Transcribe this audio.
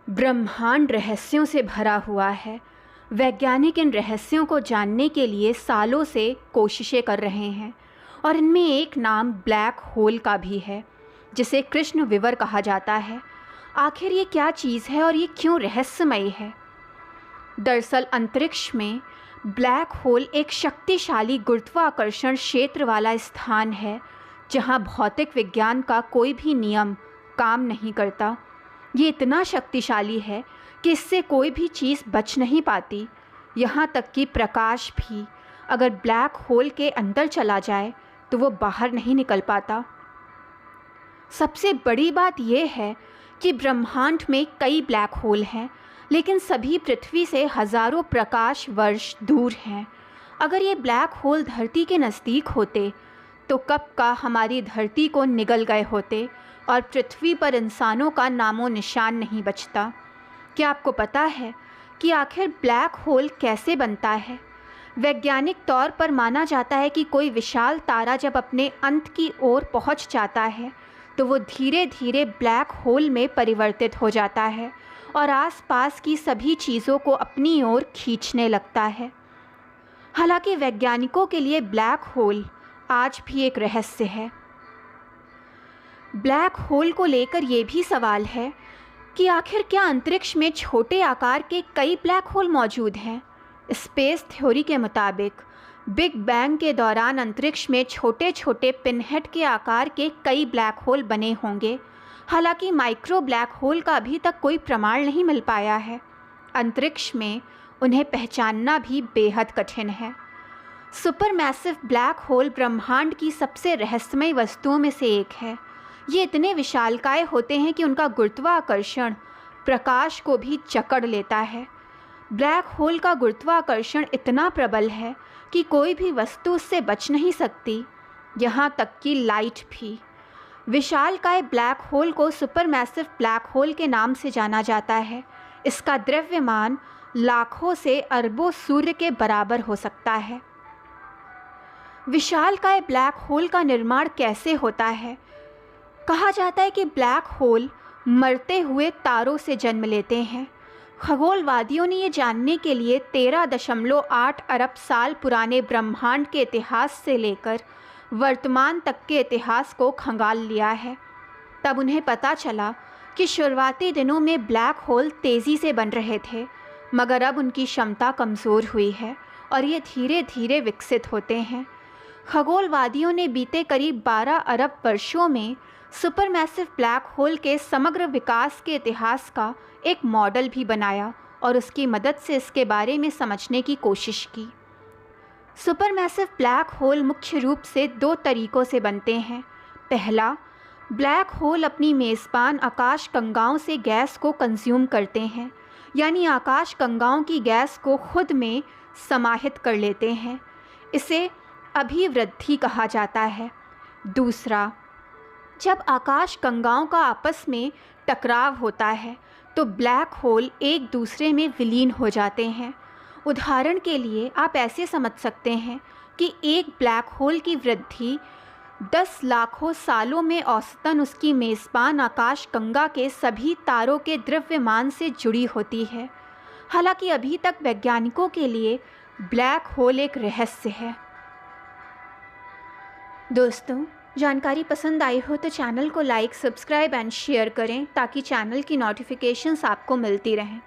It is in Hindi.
ब्रह्मांड रहस्यों से भरा हुआ है। वैज्ञानिक इन रहस्यों को जानने के लिए सालों से कोशिशें कर रहे हैं और इनमें एक नाम ब्लैक होल का भी है, जिसे कृष्ण विवर कहा जाता है। आखिर ये क्या चीज़ है और ये क्यों रहस्यमयी है? दरअसल अंतरिक्ष में ब्लैक होल एक शक्तिशाली गुरुत्वाकर्षण क्षेत्र वाला स्थान है, जहाँ भौतिक विज्ञान का कोई भी नियम काम नहीं करता। ये इतना शक्तिशाली है कि इससे कोई भी चीज़ बच नहीं पाती। यहाँ तक कि प्रकाश भी अगर ब्लैक होल के अंदर चला जाए तो वो बाहर नहीं निकल पाता। सबसे बड़ी बात यह है कि ब्रह्मांड में कई ब्लैक होल हैं, लेकिन सभी पृथ्वी से हज़ारों प्रकाश वर्ष दूर हैं। अगर ये ब्लैक होल धरती के नज़दीक होते तो कब का हमारी धरती को निगल गए होते और पृथ्वी पर इंसानों का नामो निशान नहीं बचता। क्या आपको पता है कि आखिर ब्लैक होल कैसे बनता है? वैज्ञानिक तौर पर माना जाता है कि कोई विशाल तारा जब अपने अंत की ओर पहुंच जाता है तो वो धीरे धीरे ब्लैक होल में परिवर्तित हो जाता है और आसपास की सभी चीज़ों को अपनी ओर खींचने लगता है। हालांकि वैज्ञानिकों के लिए ब्लैक होल आज भी एक रहस्य है। ब्लैक होल को लेकर ये भी सवाल है कि आखिर क्या अंतरिक्ष में छोटे आकार के कई ब्लैक होल मौजूद हैं? स्पेस थ्योरी के मुताबिक बिग बैंग के दौरान अंतरिक्ष में छोटे छोटे पिनहेड के आकार के कई ब्लैक होल बने होंगे। हालांकि माइक्रो ब्लैक होल का अभी तक कोई प्रमाण नहीं मिल पाया है। अंतरिक्ष में उन्हें पहचानना भी बेहद कठिन है। सुपरमैसिव ब्लैक होल ब्रह्मांड की सबसे रहस्यमय वस्तुओं में से एक है। ये इतने विशालकाय होते हैं कि उनका गुरुत्वाकर्षण प्रकाश को भी जकड़ लेता है। ब्लैक होल का गुरुत्वाकर्षण इतना प्रबल है कि कोई भी वस्तु उससे बच नहीं सकती, यहाँ तक कि लाइट भी। विशालकाय ब्लैक होल को सुपरमैसिव ब्लैक होल के नाम से जाना जाता है। इसका द्रव्यमान लाखों से अरबों सूर्य के बराबर हो सकता है। विशालकाय ब्लैक होल का निर्माण कैसे होता है? कहा जाता है कि ब्लैक होल मरते हुए तारों से जन्म लेते हैं। खगोलवादियों ने ये जानने के लिए 13.8 अरब साल पुराने ब्रह्मांड के इतिहास से लेकर वर्तमान तक के इतिहास को खंगाल लिया है। तब उन्हें पता चला कि शुरुआती दिनों में ब्लैक होल तेज़ी से बन रहे थे, मगर अब उनकी क्षमता कमज़ोर हुई है और ये धीरे धीरे विकसित होते हैं। खगोलवादियों ने बीते करीब 12 अरब वर्षों में सुपरमैसिव ब्लैक होल के समग्र विकास के इतिहास का एक मॉडल भी बनाया और उसकी मदद से इसके बारे में समझने की कोशिश की। सुपरमैसिव ब्लैक होल मुख्य रूप से 2 तरीक़ों से बनते हैं। पहला, ब्लैक होल अपनी मेज़बान आकाश गंगाओं से गैस को कंज्यूम करते हैं, यानी आकाश गंगाओं की गैस को खुद में समाहित कर लेते हैं। इसे अभिवृद्धि कहा जाता है। दूसरा, जब आकाश गंगाओं का आपस में टकराव होता है तो ब्लैक होल एक दूसरे में विलीन हो जाते हैं। उदाहरण के लिए आप ऐसे समझ सकते हैं कि एक ब्लैक होल की वृद्धि 10 लाखों सालों में औसतन उसकी मेज़बान आकाश गंगा के सभी तारों के द्रव्यमान से जुड़ी होती है। हालांकि अभी तक वैज्ञानिकों के लिए ब्लैक होल एक रहस्य है। दोस्तों, जानकारी पसंद आई हो तो चैनल को लाइक, सब्सक्राइब एंड शेयर करें ताकि चैनल की नोटिफिकेशंस आपको मिलती रहें।